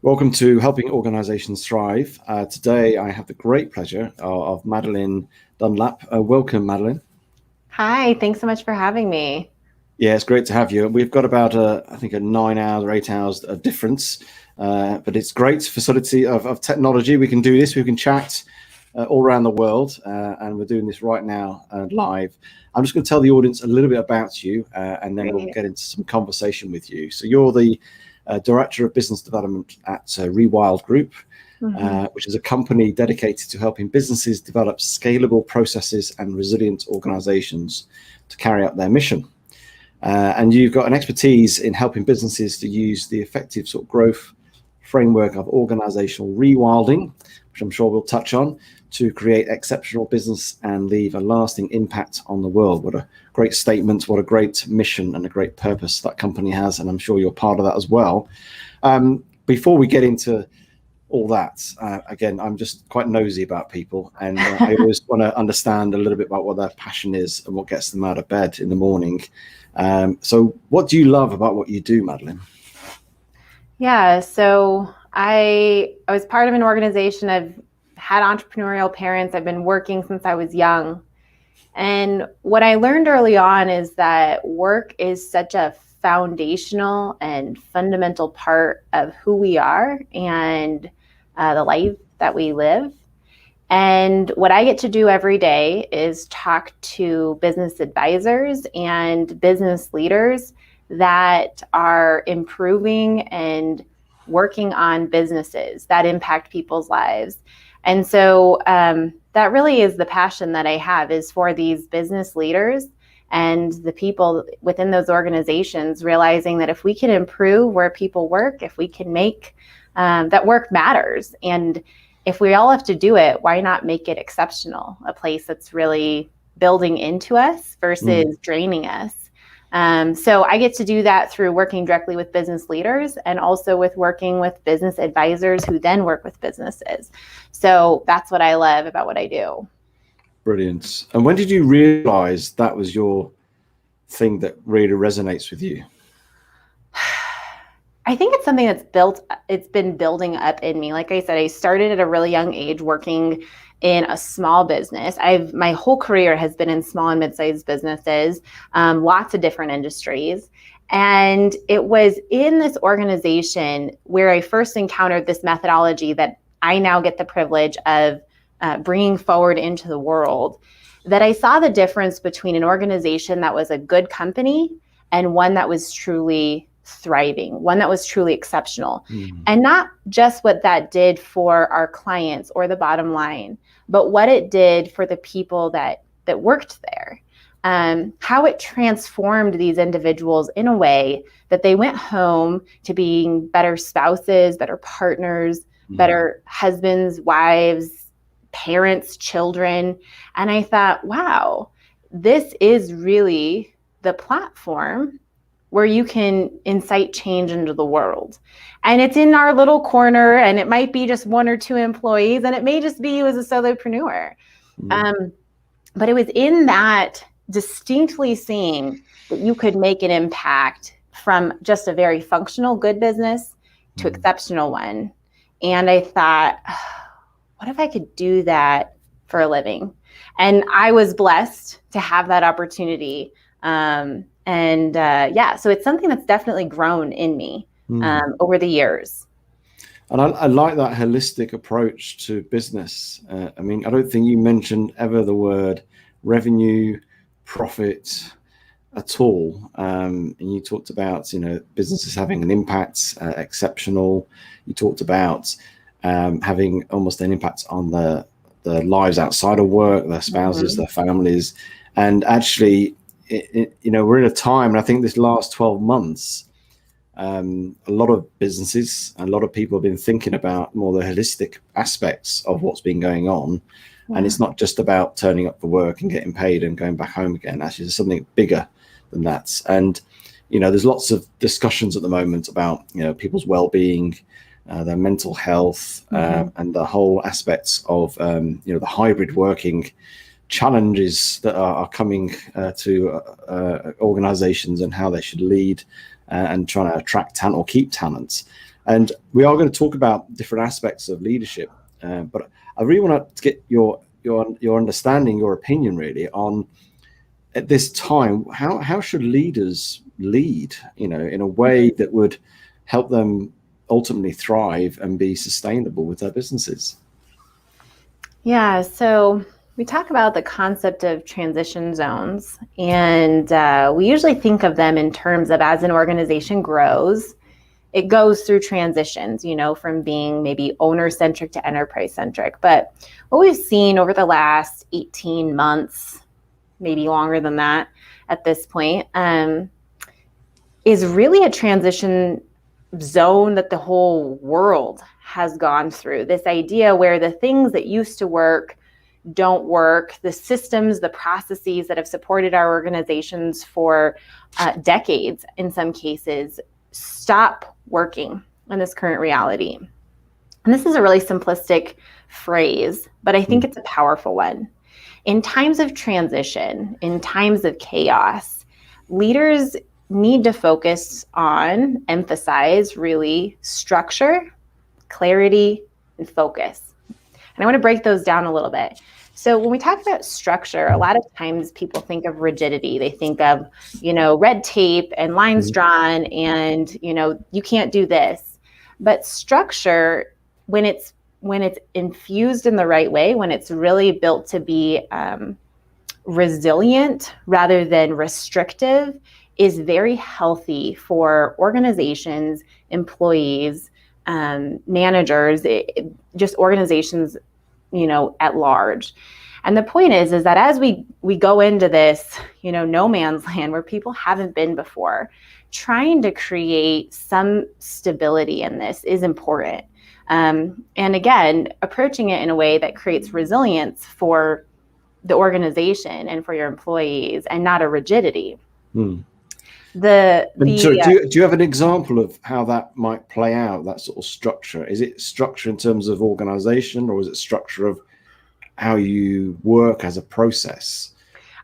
Welcome to Helping Organizations Thrive. Today, I have the great pleasure of Madelyn Dunlap. Welcome, Madelyn. Hi, thanks so much for having me. Yeah, it's great to have you. We've got about, I think, a 9 hours or 8 hours of difference, but it's great facility of technology. We can do this. We can chat all around the world, and we're doing this right now live. I'm just going to tell the audience a little bit about you, and then we'll get into some conversation with you. So you're the Director of Business Development at Rewild Group, which is a company dedicated to helping businesses develop scalable processes and resilient organizations to carry out their mission. And you've got an expertise in helping businesses to use the effective sort of growth framework of organizational rewilding, which I'm sure we'll touch on, to create exceptional business and leave a lasting impact on the world. What a great statement, what a great mission and a great purpose that company has, and I'm sure you're part of that as well. Before we get into all that, again, I'm just quite nosy about people, and I always want to understand a little bit about what their passion is and what gets them out of bed in the morning. So what do you love about what you do, Madelyn? Yeah, so I was part of an organization. I've had entrepreneurial parents. I've been working since I was young. And what I learned early on is that work is such a foundational and fundamental part of who we are and the life that we live. And what I get to do every day is talk to business advisors and business leaders that are improving and working on businesses that impact people's lives. And so that really is the passion that I have, is for these business leaders and the people within those organizations, realizing that if we can improve where people work, if we can make that work matters, and if we all have to do it, why not make it exceptional, a place that's really building into us versus draining us. So I get to do that through working directly with business leaders and also with working with business advisors who then work with businesses. So that's what I love about what I do. Brilliant. And when did you realize that was your thing that really resonates with you? I think it's something it's been building up in me. Like I said, I started at a really young age working in a small business. My whole career has been in small and mid-sized businesses, lots of different industries. And it was in this organization where I first encountered this methodology that I now get the privilege of bringing forward into the world, that I saw the difference between an organization that was a good company and one that was truly thriving, one that was truly exceptional. And not just what that did for our clients or the bottom line, but what it did for the people that worked there. How it transformed these individuals in a way that they went home to being better spouses, better partners, better husbands, wives, parents, children. And I thought, wow, this is really the platform where you can incite change into the world. And it's in our little corner, and it might be just 1 or 2 employees, and it may just be you as a solopreneur. But it was in that distinctly seeing that you could make an impact from just a very functional, good business to exceptional one. And I thought, what if I could do that for a living? And I was blessed to have that opportunity. So it's something that's definitely grown in me over the years. And I like that holistic approach to business. I mean, I don't think you mentioned ever the word revenue, profit at all. And you talked about, businesses having an impact, exceptional. You talked about having almost an impact on the lives outside of work, their spouses, their families. And actually, we're in a time, and I think this last 12 months, a lot of businesses, a lot of people have been thinking about more the holistic aspects of what's been going on. And it's not just about turning up for work and getting paid and going back home again. Actually, there's something bigger than that. And, there's lots of discussions at the moment about, people's well-being, their mental health, and the whole aspects of, the hybrid working challenges that are coming to organizations and how they should lead and trying to attract talent or keep talent. And we are going to talk about different aspects of leadership, but I really want to get your understanding, your opinion really on, at this time, how should leaders lead, in a way that would help them ultimately thrive and be sustainable with their businesses? Yeah, so we talk about the concept of transition zones, and we usually think of them in terms of, as an organization grows, it goes through transitions, from being maybe owner-centric to enterprise-centric. But what we've seen over the last 18 months, maybe longer than that at this point, is really a transition zone that the whole world has gone through. This idea where the things that used to work don't work, the systems, the processes that have supported our organizations for decades, in some cases, stop working in this current reality. And this is a really simplistic phrase, but I think it's a powerful one. In times of transition, in times of chaos, leaders need to focus on, emphasize really structure, clarity, and focus. And I want to break those down a little bit. So when we talk about structure, a lot of times people think of rigidity. They think of, red tape and lines drawn and, you can't do this. But structure, when it's infused in the right way, when it's really built to be resilient rather than restrictive, is very healthy for organizations, employees, managers, just organizations, at large. And the point is that as we go into this, no man's land where people haven't been before, trying to create some stability in this is important. And again, approaching it in a way that creates resilience for the organization and for your employees, and not a rigidity. Do you have an example of how that might play out, that sort of structure? Is it structure in terms of organization, or is it structure of how you work as a process?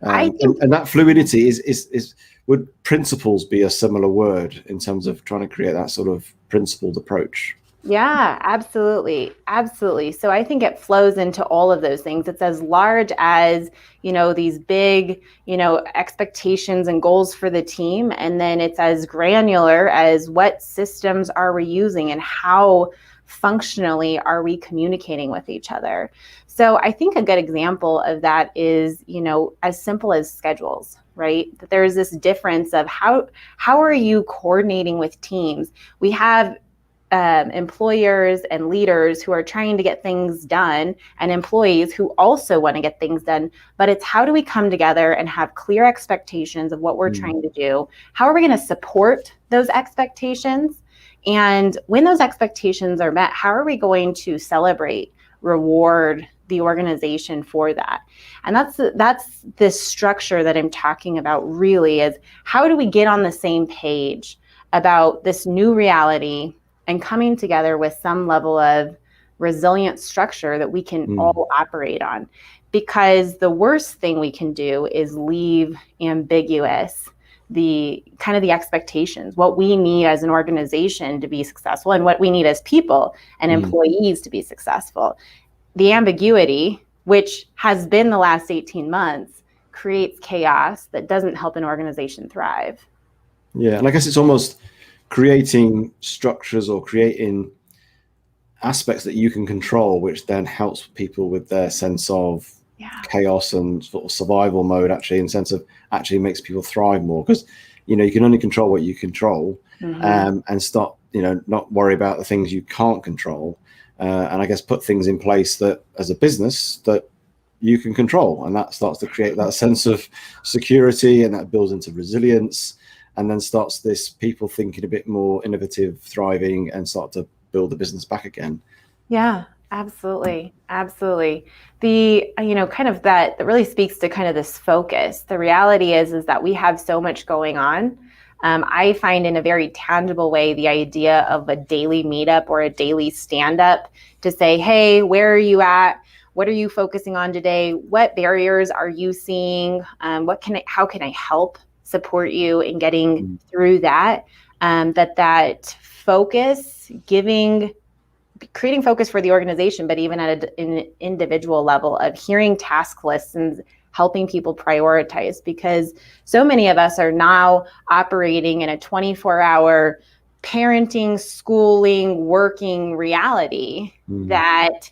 And that fluidity is would principles be a similar word in terms of trying to create that sort of principled approach? Yeah, absolutely. Absolutely. So I think it flows into all of those things. It's as large as, these big, expectations and goals for the team. And then it's as granular as what systems are we using and how functionally are we communicating with each other. So I think a good example of that is, as simple as schedules, right? That there's this difference of how are you coordinating with teams? We have employers and leaders who are trying to get things done, and employees who also want to get things done. But it's, how do we come together and have clear expectations of what we're trying to do? How are we going to support those expectations? And when those expectations are met, how are we going to celebrate, reward the organization for that? And that's this structure that I'm talking about, really, is how do we get on the same page about this new reality and coming together with some level of resilient structure that we can all operate on? Because the worst thing we can do is leave ambiguous the expectations, what we need as an organization to be successful, and what we need as people and employees to be successful. The ambiguity, which has been the last 18 months, creates chaos that doesn't help an organization thrive. Yeah, and I guess it's almost creating structures or creating aspects that you can control, which then helps people with their sense of chaos and sort of survival mode, actually, in the sense of actually makes people thrive more, because you can only control what you control, and start not worry about the things you can't control, and I guess put things in place that as a business that you can control, and that starts to create that sense of security, and that builds into resilience, and then starts this people thinking a bit more innovative, thriving, and start to build the business back again. Yeah, absolutely. Absolutely. The, that really speaks to kind of this focus. The reality is that we have so much going on. I find in a very tangible way, the idea of a daily meetup or a daily stand-up to say, hey, where are you at? What are you focusing on today? What barriers are you seeing? How can I help support you in getting through that? That focus, creating focus for the organization, but even at an individual level of hearing task lists and helping people prioritize, because so many of us are now operating in a 24-hour parenting, schooling, working reality that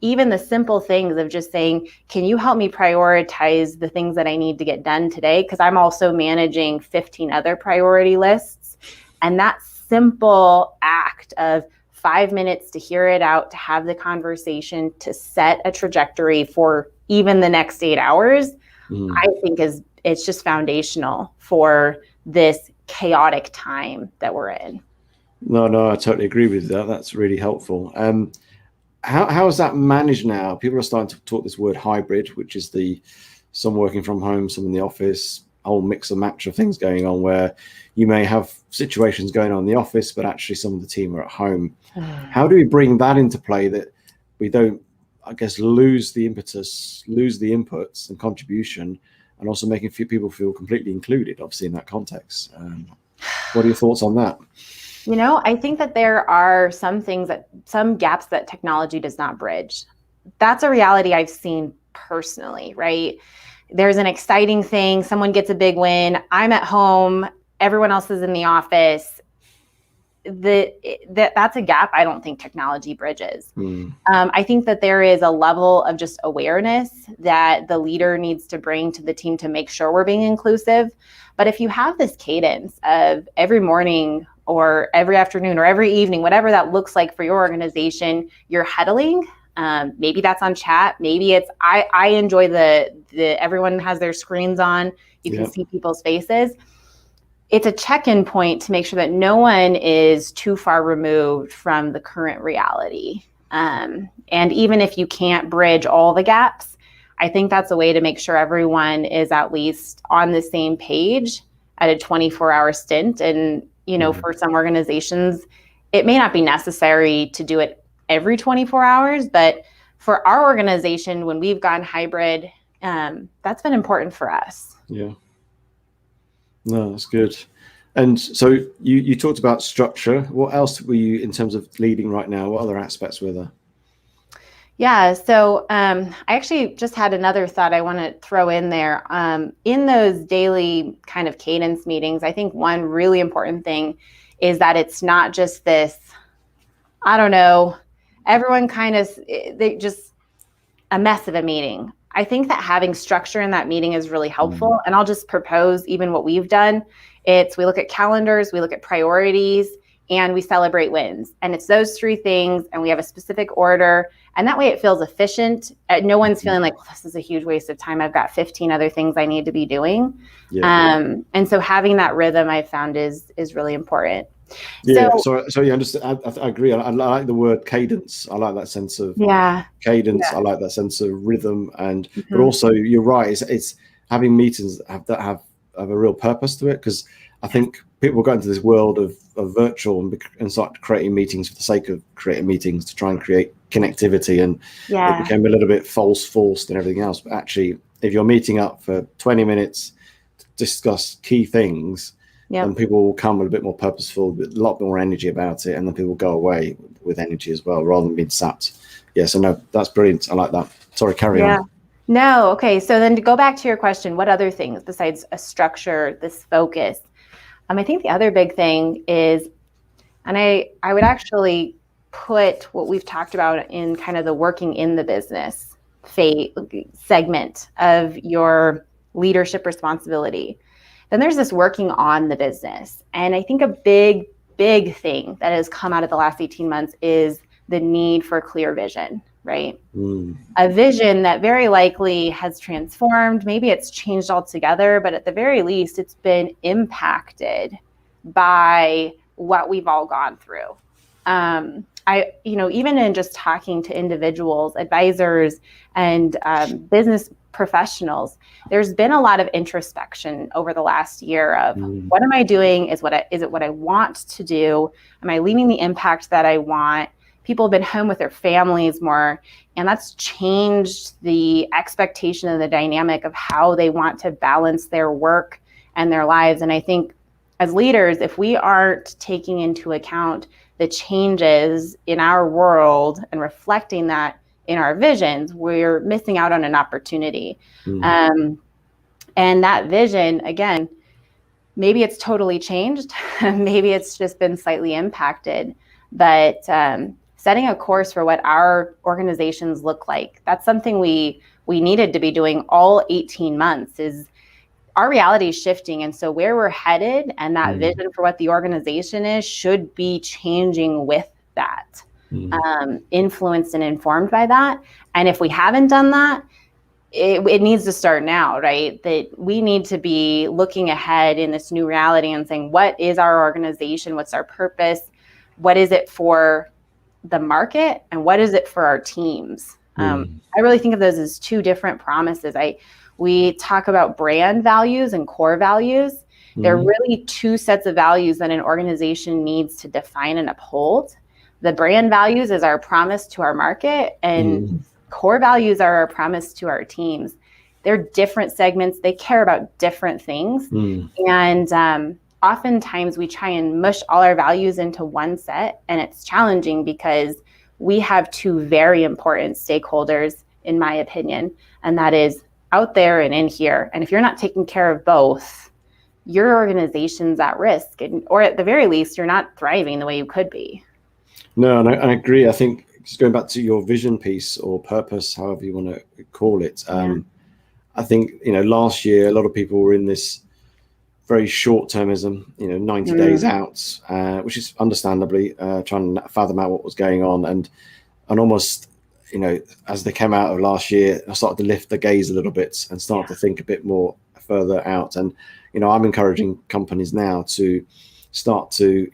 even the simple things of just saying, can you help me prioritize the things that I need to get done today? Because I'm also managing 15 other priority lists. And that simple act of 5 minutes to hear it out, to have the conversation, to set a trajectory for even the next 8 hours, I think it's just foundational for this chaotic time that we're in. No, I totally agree with that. That's really helpful. How is that managed now? People are starting to talk this word hybrid, which is some working from home, some in the office, whole mix and match of things going on, where you may have situations going on in the office, but actually some of the team are at home. How do we bring that into play that we don't, I guess, lose the impetus, lose the inputs and contribution, and also making people feel completely included, obviously, in that context? What are your thoughts on that? I think that there are some gaps that technology does not bridge. That's a reality I've seen personally, right? There's an exciting thing, someone gets a big win, I'm at home, everyone else is in the office. That's a gap I don't think technology bridges. I think that there is a level of just awareness that the leader needs to bring to the team to make sure we're being inclusive. But if you have this cadence of every morning or every afternoon or every evening, whatever that looks like for your organization, you're huddling. Maybe that's on chat. Maybe it's, I enjoy the everyone has their screens on. You can see people's faces. It's a check-in point to make sure that no one is too far removed from the current reality. And even if you can't bridge all the gaps, I think that's a way to make sure everyone is at least on the same page at a 24-hour stint. And, for some organizations, it may not be necessary to do it every 24 hours, but for our organization, when we've gone hybrid, that's been important for us. Yeah. No, that's good. And so you talked about structure. What else were you, in terms of leading right now? What other aspects were there? Yeah, so I actually just had another thought I want to throw in there. In those daily kind of cadence meetings, I think one really important thing is that it's not just this, I don't know, everyone kind of, they just a mess of a meeting. I think that having structure in that meeting is really helpful. And I'll just propose even what we've done. We look at calendars, we look at priorities, and we celebrate wins. And it's those three things, and we have a specific order. And that way it feels efficient. No one's feeling like, well, this is a huge waste of time. I've got 15 other things I need to be doing. And so having that rhythm I found is really important. Yeah, so you understand. I agree. I like the word cadence. I like that sense of cadence. I like that sense of rhythm, but also you're right. It's having meetings that have a real purpose to it, because I think people go into this world of virtual and start creating meetings for the sake of creating meetings to try and create connectivity, and it became a little bit forced and everything else. But actually, if you're meeting up for 20 minutes to discuss key things, and people will come with a bit more purposeful, a lot more energy about it, and then people go away with energy as well, rather than being sapped. Yeah, so no, that's brilliant. I like that. Sorry, carry on. No, okay. So then to go back to your question, what other things besides a structure, this focus? I think the other big thing is, and I would actually put what we've talked about in kind of the working in the business segment of your leadership responsibility. Then there's this working on the business. And I think a big thing that has come out of the last 18 months is the need for clear vision, right? A vision that very likely has transformed. Maybe it's changed altogether, but at the very least, it's been impacted by what we've all gone through. Even in just talking to individuals, advisors, and business professionals, there's been a lot of introspection over the last year of what am I doing? Is it what I want to do? Am I leaving the impact that I want? People have been home with their families more, and that's changed the expectation and the dynamic of how they want to balance their work and their lives. And I think as leaders, if we aren't taking into account the changes in our world and reflecting that in our visions, we're missing out on an opportunity. And that vision, again, maybe it's totally changed. Maybe it's just been slightly impacted, but setting a course for what our organizations look like, that's something we needed to be doing all 18 months. Is our reality is shifting. And so where we're headed and that vision for what the organization is should be changing with that, influenced and informed by that. And if we haven't done that, it needs to start now, right? That we need to be looking ahead in this new reality and saying, what is our organization? What's our purpose? What is it for the market? And what is it for our teams? I really think of those as two different promises. We talk about brand values and core values. They're really two sets of values that an organization needs to define and uphold. The brand values is our promise to our market, and core values are our promise to our teams. They're different segments. They care about different things. And oftentimes we try and mush all our values into one set, and it's challenging because we have two very important stakeholders, in my opinion, and that is out there and in here. And if you're not taking care of both, your organization's at risk, or at the very least, you're not thriving the way you could be. No, and I agree. I think just going back to your vision piece or purpose, however you want to call it, I think, last year, a lot of people were in this very short-termism, 90 days out, which is understandably trying to fathom out what was going on. And almost, as they came out of last year, I started to lift the gaze a little bit and start to think a bit more further out. And, I'm encouraging companies now to start to,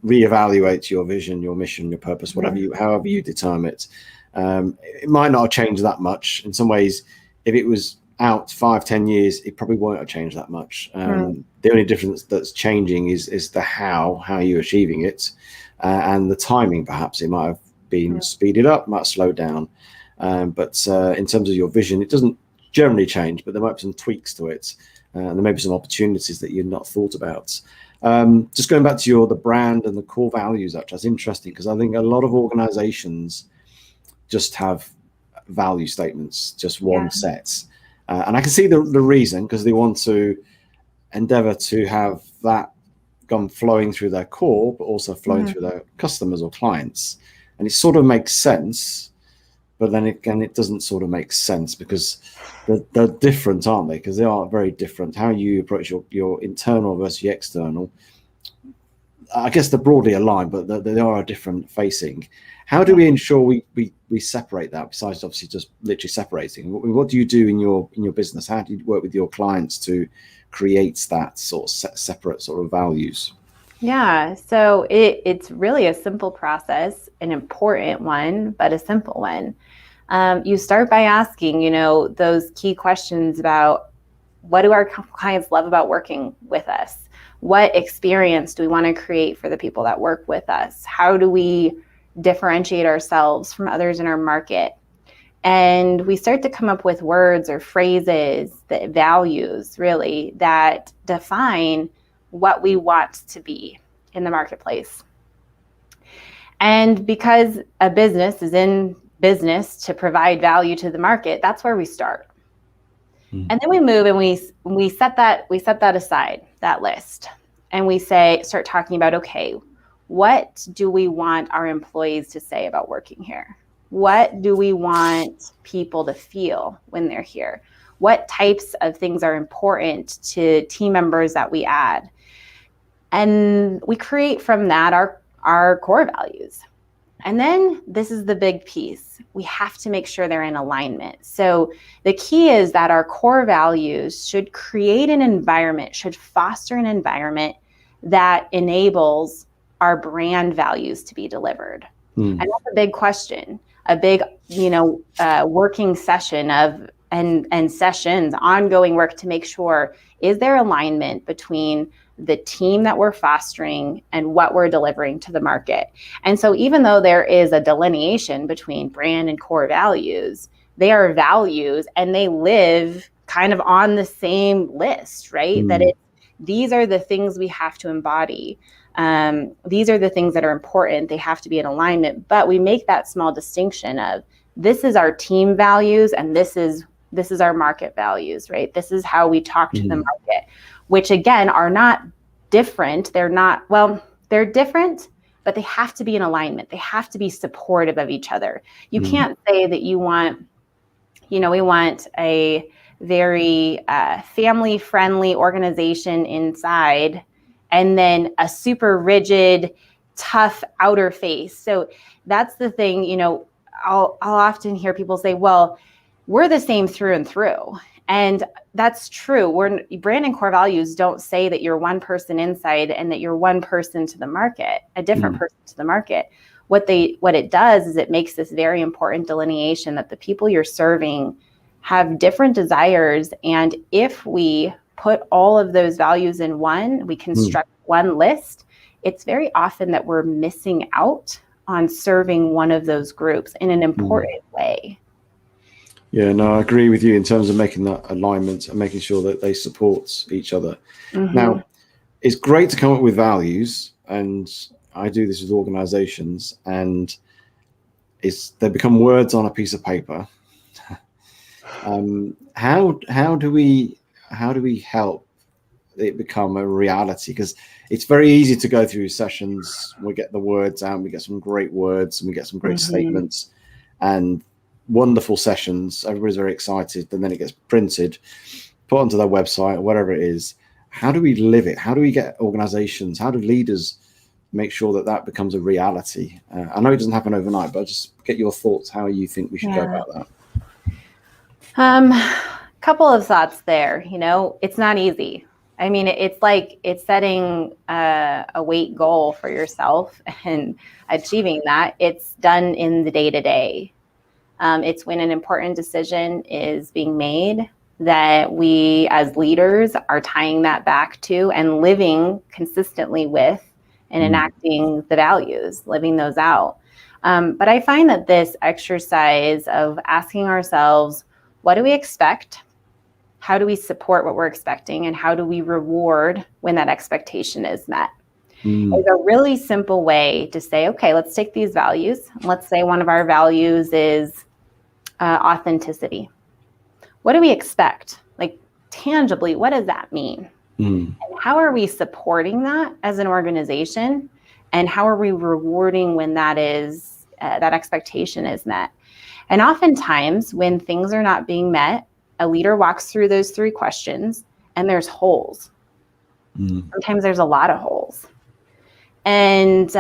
reevaluate your vision, your mission, your purpose, however you determine it. It might not have changed that much. In some ways, if it was out 5-10 years, it probably won't have changed that much. The only difference that's changing is the how you're achieving it, and the timing. Perhaps it might have been speeded up, might slow down. But in terms of your vision, it doesn't generally change, but there might be some tweaks to it, and there may be some opportunities that you've not thought about. Just going back to the brand and the core values, actually, that's interesting, because I think a lot of organizations just have value statements, just one set. And I can see the reason, because they want to endeavor to have that gone flowing through their core, but also flowing through their customers or clients. And it sort of makes sense, but then again, it doesn't sort of make sense, because they're different, aren't they? Because they are very different. How you approach your internal versus your external, I guess they're broadly aligned, but they are a different facing. How do we ensure we separate that, besides obviously just literally separating? What do you do in your business? How do you work with your clients to create that sort of separate sort of values? Yeah, so it's really a simple process, an important one, but a simple one. You start by asking, those key questions about, what do our clients love about working with us? What experience do we want to create for the people that work with us? How do we differentiate ourselves from others in our market? And we start to come up with words or phrases, that values really, that define what we want to be in the marketplace. And because a business is in business to provide value to the market, that's where we start. And then we move and we set that aside, that list, and we start talking about, okay, what do we want our employees to say about working here? What do we want people to feel when they're here? What types of things are important to team members that we add? And we create from that our core values. And then this is the big piece. We have to make sure they're in alignment. So the key is that our core values should create an environment, should foster an environment that enables our brand values to be delivered. And that's a big question, a big, working session and sessions, ongoing work to make sure, is there alignment between the team that we're fostering and what we're delivering to the market? And so even though there is a delineation between brand and core values, they are values and they live kind of on the same list, right? That these are the things we have to embody. These are the things that are important. They have to be in alignment, but we make that small distinction of this is our team values and this is our market values, right? This is how we talk to the market, which again are not different. They're different, but they have to be in alignment. They have to be supportive of each other. You can't say that we want a very family-friendly organization inside and then a super rigid, tough outer face. So that's the thing, I'll often hear people say, well, we're the same through and through. And that's true. Brand and core values don't say that you're one person inside and that you're one person to the market, a different person to the market. What it does is it makes this very important delineation that the people you're serving have different desires. And if we put all of those values in one, we construct one list, it's very often that we're missing out on serving one of those groups in an important way. Yeah, no, I agree with you in terms of making that alignment and making sure that they support each other. Now, it's great to come up with values, and I do this with organizations, and they become words on a piece of paper. How do we help it become a reality? Because it's very easy to go through sessions. We get the words out, we get some great words, and we get some great statements, and wonderful sessions. Everybody's very excited, and then it gets printed, put onto their website or whatever it is. How do we live it? How do we get organizations? How do leaders make sure that becomes a reality? I know it doesn't happen overnight, but I'll just get your thoughts. How you think we should go about that? Couple of thoughts there. It's not easy. I mean, it's setting a weight goal for yourself and achieving that. It's done in the day-to-day. It's when an important decision is being made that we as leaders are tying that back to and living consistently with and enacting the values, living those out. But I find that this exercise of asking ourselves, what do we expect? How do we support what we're expecting? And how do we reward when that expectation is met? It's a really simple way to say, okay, let's take these values. Let's say one of our values is authenticity. What do we expect? Like tangibly, what does that mean? And how are we supporting that as an organization? And how are we rewarding when that expectation is met? And oftentimes when things are not being met, a leader walks through those 3 questions and there's holes. Sometimes there's a lot of holes. And,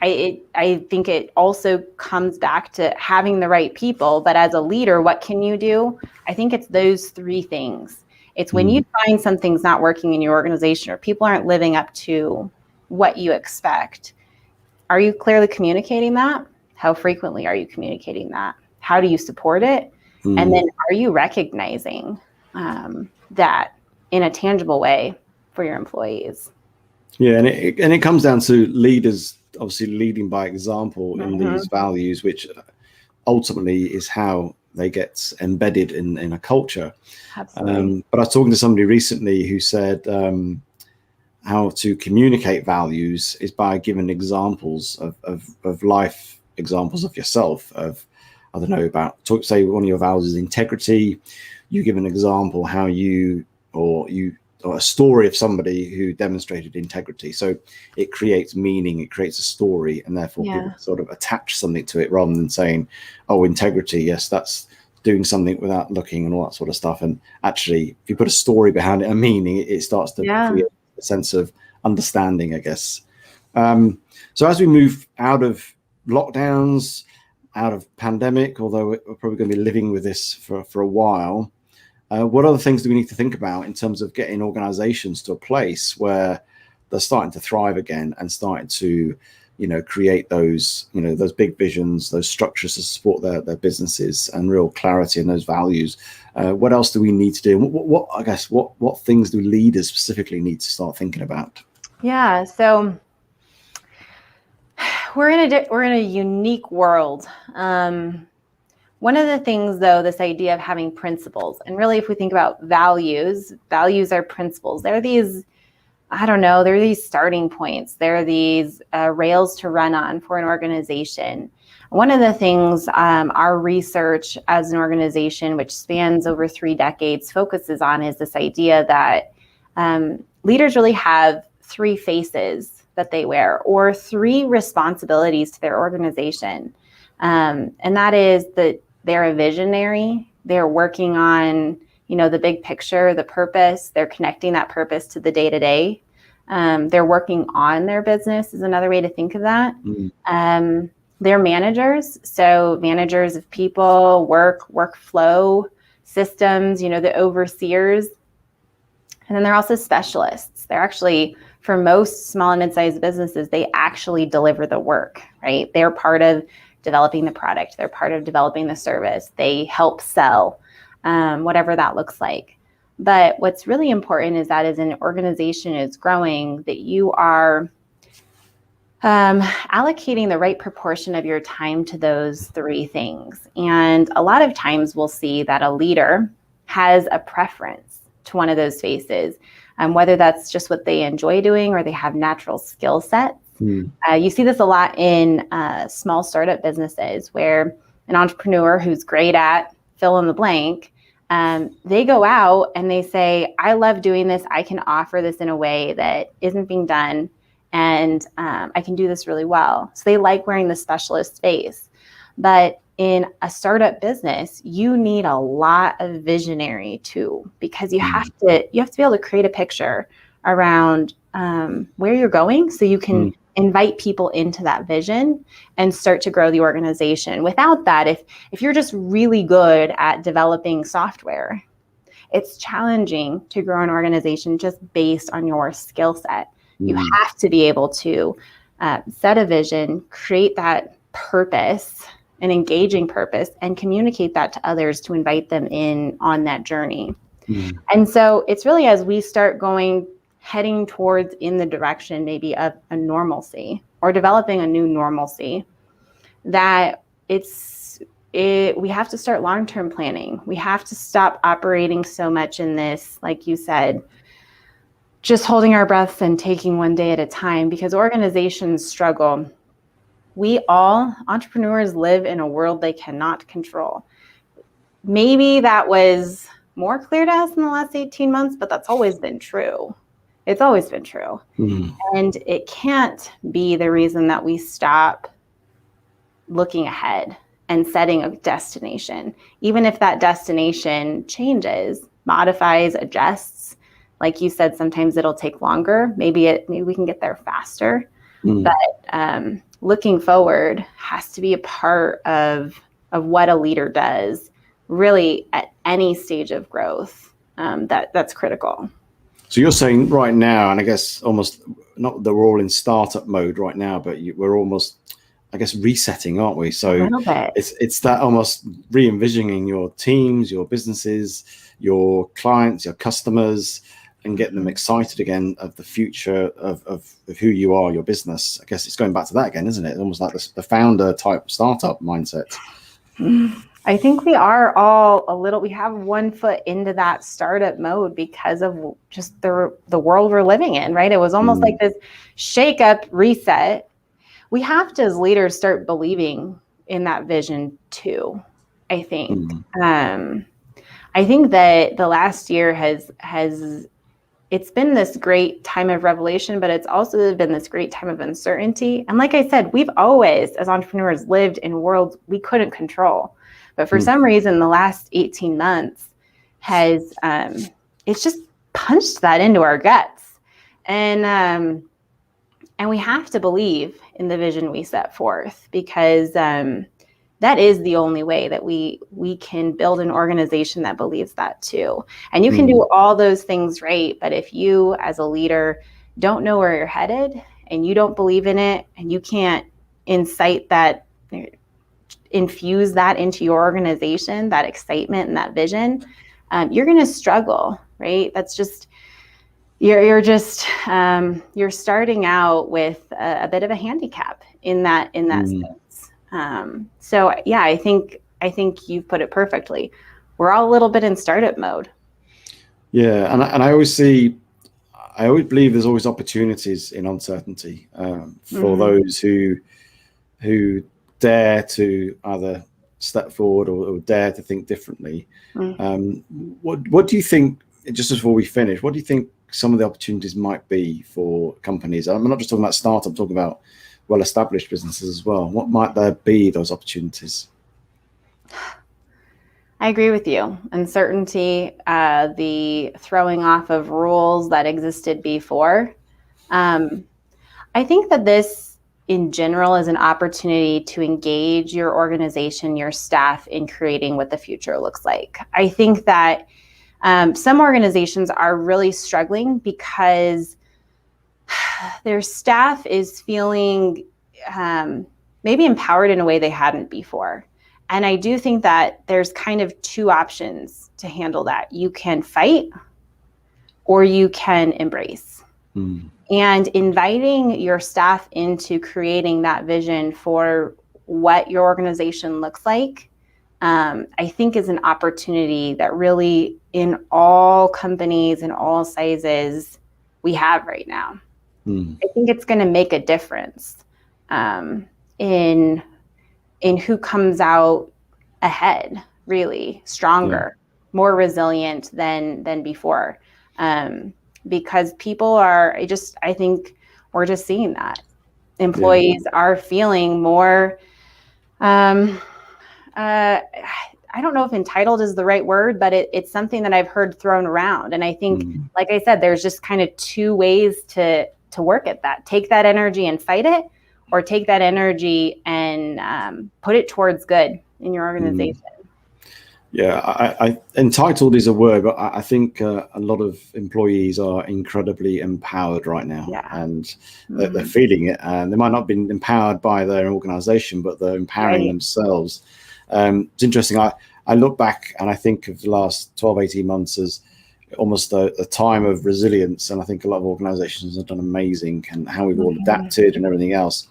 I think it also comes back to having the right people. But as a leader, what can you do? I think it's those 3 things. It's when you find something's not working in your organization or people aren't living up to what you expect. Are you clearly communicating that? How frequently are you communicating that? How do you support it? And then are you recognizing that in a tangible way for your employees? Yeah, and it comes down to leaders obviously leading by example in these values, which ultimately is how they get embedded in a culture. Absolutely. But I was talking to somebody recently who said how to communicate values is by giving examples of life examples of yourself, of, I don't know, say one of your values is integrity. You give an example how or a story of somebody who demonstrated integrity. So it creates meaning, it creates a story, and therefore people sort of attach something to it rather than saying, oh, integrity, yes, that's doing something without looking and all that sort of stuff. And actually, if you put a story behind it, a meaning, it starts to create a sense of understanding, I guess. So as we move out of lockdowns, out of pandemic, although we're probably going to be living with this for a while, what other things do we need to think about in terms of getting organizations to a place where they're starting to thrive again and starting to, create those, those big visions, those structures to support their businesses and real clarity in those values? What else do we need to do? What things do leaders specifically need to start thinking about? Yeah. So we're in a unique world. One of the things, though, this idea of having principles, and really if we think about values are principles. They're these, I don't know, they're these starting points. They're these rails to run on for an organization. One of the things our research as an organization, which spans over 3 decades, focuses on is this idea that leaders really have 3 faces that they wear, or 3 responsibilities to their organization. And that is that they're a visionary. They're working on, the big picture, the purpose. They're connecting that purpose to the day-to-day. They're working on their business is another way to think of that. They're managers. So managers of people, workflow, systems, the overseers. And then they're also specialists. They're actually, for most small and mid-sized businesses, they actually deliver the work, right? They're part of developing the product. They're part of developing the service. They help sell, whatever that looks like. But what's really important is that as an organization is growing, that you are allocating the right proportion of your time to those 3 things. And a lot of times we'll see that a leader has a preference to one of those faces, whether that's just what they enjoy doing or they have natural skill sets. You see this a lot in small startup businesses where an entrepreneur who's great at fill in the blank, they go out and they say, I love doing this. I can offer this in a way that isn't being done. And I can do this really well. So they like wearing the specialist face. But in a startup business, you need a lot of visionary too, because you have to be able to create a picture around where you're going so you can invite people into that vision and start to grow the organization. Without that, if you're just really good at developing software, it's challenging to grow an organization just based on your skill set. You have to be able to set a vision, create that purpose, an engaging purpose, and communicate that to others to invite them in on that journey. And so it's really as we start heading towards in the direction maybe of a normalcy or developing a new normalcy, that we have to start long-term planning. We have to stop operating so much in this, like you said, just holding our breaths and taking one day at a time, because organizations struggle. Entrepreneurs live in a world they cannot control. Maybe that was more clear to us in the last 18 months, but that's always been true. It's always been true. And it can't be the reason that we stop looking ahead and setting a destination. Even if that destination changes, modifies, adjusts, like you said, sometimes it'll take longer. Maybe we can get there faster. But looking forward has to be a part of what a leader does, really at any stage of growth. That's critical. So you're saying right now, and I guess almost not that we're all in startup mode right now, but we're almost, I guess, resetting, aren't we? So a little bit. It's that almost re-envisioning your teams, your businesses, your clients, your customers, and getting them excited again of the future of who you are, your business. I guess it's going back to that again, isn't it? Almost like the founder type startup mindset. I think we are all we have one foot into that startup mode because of just the world we're living in, right? It was almost like this shake up, reset. We have to, as leaders, start believing in that vision too, I think. I think that the last year it's been this great time of revelation, but it's also been this great time of uncertainty. And like I said, we've always, as entrepreneurs, lived in worlds we couldn't control. But for some reason, the last 18 months it's just punched that into our guts. And we have to believe in the vision we set forth, because that is the only way that we can build an organization that believes that too. And you can do all those things right, but if you as a leader don't know where you're headed and you don't believe in it, and you can't infuse that into your organization, that excitement and that vision, you're going to struggle, right? That's just, you're starting out with a bit of a handicap in that sense. So yeah, I think I think you've put it perfectly. We're all a little bit in startup mode. Yeah, and I always believe there's always opportunities in uncertainty for those who dare to either step forward or dare to think differently. What do you think, just before we finish, what do you think some of the opportunities might be for companies? I'm not just talking about startups, I'm talking about well-established businesses as well. What might there be, those opportunities? I agree with you. Uncertainty, the throwing off of rules that existed before. I think that this, in general, is an opportunity to engage your organization, your staff, in creating what the future looks like. I think that some organizations are really struggling because their staff is feeling maybe empowered in a way they hadn't before. And I do think that there's kind of two options to handle that. You can fight or you can embrace. And inviting your staff into creating that vision for what your organization looks like, I think is an opportunity that really in all companies and all sizes we have right now. I think it's going to make a difference in who comes out ahead, really stronger, more resilient than before. Because people are, I think we're just seeing that. Employees are feeling more, I don't know if entitled is the right word, but it's something that I've heard thrown around. And I think, like I said, there's just kind of two ways to work at that. Take that energy and fight it, or take that energy and put it towards good in your organization. Yeah, I entitled is a word, but I think a lot of employees are incredibly empowered right now, and they're feeling it. And they might not have been empowered by their organization, but they're empowering themselves. It's interesting. I look back and I think of the last 12, 18 months as almost a time of resilience. And I think a lot of organizations have done amazing, and how we've all adapted and everything else.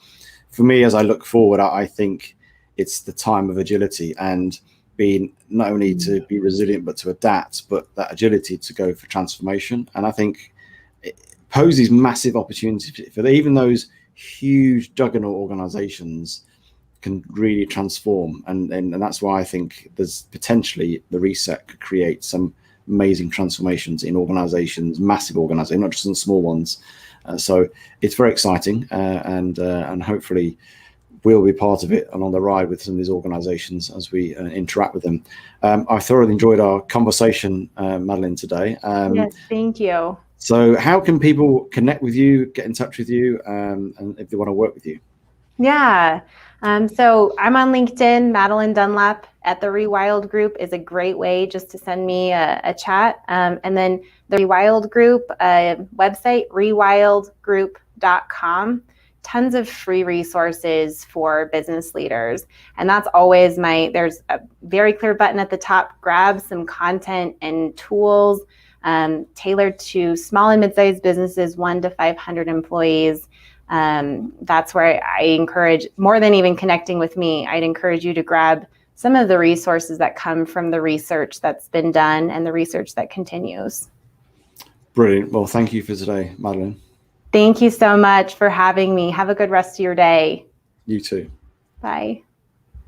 For me, as I look forward, I think it's the time of agility and being not only to be resilient, but to adapt, but that agility to go for transformation. And I think it poses massive opportunities for even those huge juggernaut organizations can really transform. And that's why I think there's potentially the reset could create some amazing transformations in organizations, massive organizations, not just in small ones. So it's very exciting, and hopefully we'll be part of it and on the ride with some of these organizations as we interact with them. I thoroughly enjoyed our conversation, Madelyn, today. Yes, thank you. So how can people connect with you, get in touch with you, and if they want to work with you? Yeah. So I'm on LinkedIn. Madelyn Dunlap at the Rewild Group is a great way just to send me a chat. And then the Rewild Group website, rewildgroup.com. Tons of free resources for business leaders. And that's always there's a very clear button at the top, grab some content and tools tailored to small and mid-sized businesses, 1 to 500 employees. That's where I encourage, more than even connecting with me, I'd encourage you to grab some of the resources that come from the research that's been done and the research that continues. Brilliant. Well, thank you for today, Madelyn. Thank you so much for having me. Have a good rest of your day. You too. Bye.